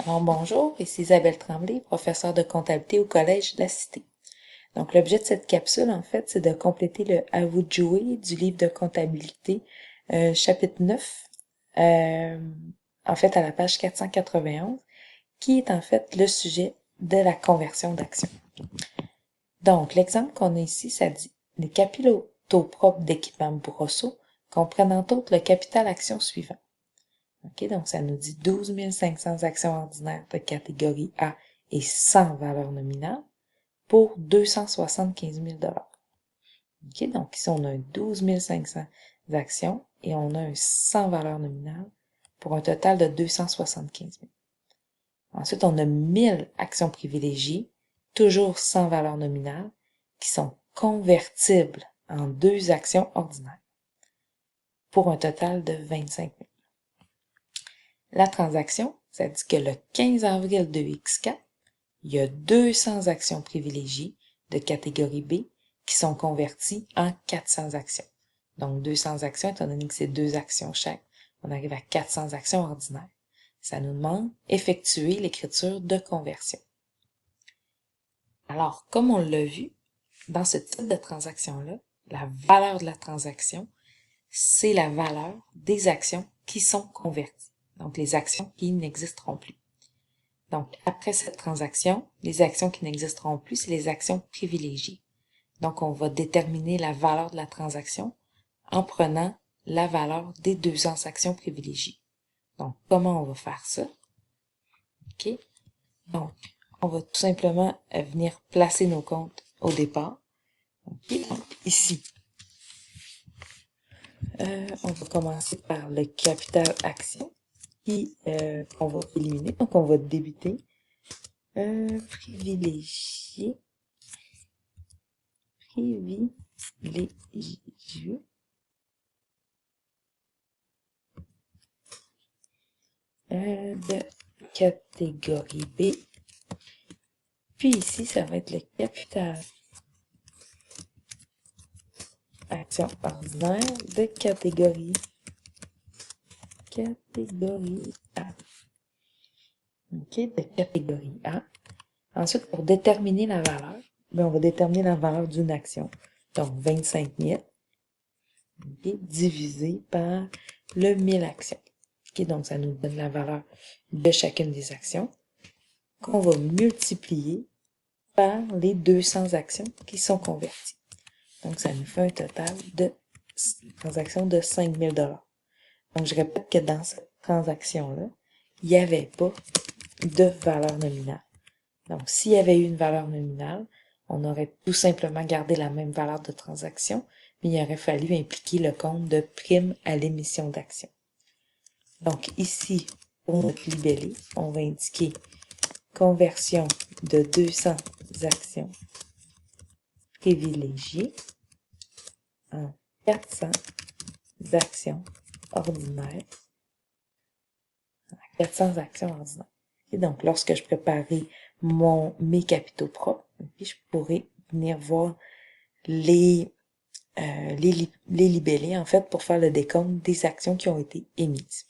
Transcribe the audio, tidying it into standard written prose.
Alors bonjour, ici Isabelle Tremblay, professeure de comptabilité au Collège de la Cité. Donc l'objet de cette capsule, en fait, c'est de compléter le « À vous de jouer » du livre de comptabilité, chapitre 9, en fait à la page 491, qui est en fait le sujet de la conversion d'actions. Donc l'exemple qu'on a ici, ça dit « Les capitaux propres d'équipement Brosseau comprennent entre autres le capital action suivant. » OK, donc ça nous dit 12 500 actions ordinaires de catégorie A et sans valeur nominale pour 275 000 OK, donc ici on a un 12 500 actions et on a un sans valeur nominale pour un total de 275 000. Ensuite, on a 1000 actions privilégiées, toujours sans valeur nominale, qui sont convertibles en 2 actions ordinaires pour un total de 25 000. La transaction, ça dit que le 15 avril 2X4, il y a 200 actions privilégiées de catégorie B qui sont converties en 400 actions. Donc 200 actions, étant donné que c'est 2 actions chaque, on arrive à 400 actions ordinaires. Ça nous demande effectuer l'écriture de conversion. Alors, comme on l'a vu, dans ce type de transaction-là, la valeur de la transaction, c'est la valeur des actions qui sont converties. Donc, les actions qui n'existeront plus. Donc, après cette transaction, les actions qui n'existeront plus, c'est les actions privilégiées. Donc, on va déterminer la valeur de la transaction en prenant la valeur des 200 actions privilégiées. Donc, comment on va faire ça? OK? Donc, on va tout simplement venir placer nos comptes au départ. OK? Donc, ici, on va commencer par le capital action qu'on va éliminer. Donc, on va débuter privilégié de catégorie B. Puis ici, ça va être le capital action ordinaire de catégorie A. OK, de catégorie A. Ensuite, pour déterminer la valeur, on va déterminer la valeur d'une action. Donc, 25 000 divisé par le 1000 actions. OK, donc, ça nous donne la valeur de chacune des actions qu'on va multiplier par les 200 actions qui sont converties. Donc, ça nous fait un total de transactions de 5 000 $. Donc, je répète que dans cette transaction-là, il n'y avait pas de valeur nominale. Donc, s'il y avait eu une valeur nominale, on aurait tout simplement gardé la même valeur de transaction, mais il aurait fallu impliquer le compte de prime à l'émission d'actions. Donc, ici, pour notre libellé, on va indiquer conversion de 200 actions privilégiées en 400 actions ordinaires. 400 actions ordinaires. Et donc, lorsque je préparais mes capitaux propres, je pourrais venir voir les libellés, en fait, pour faire le décompte des actions qui ont été émises.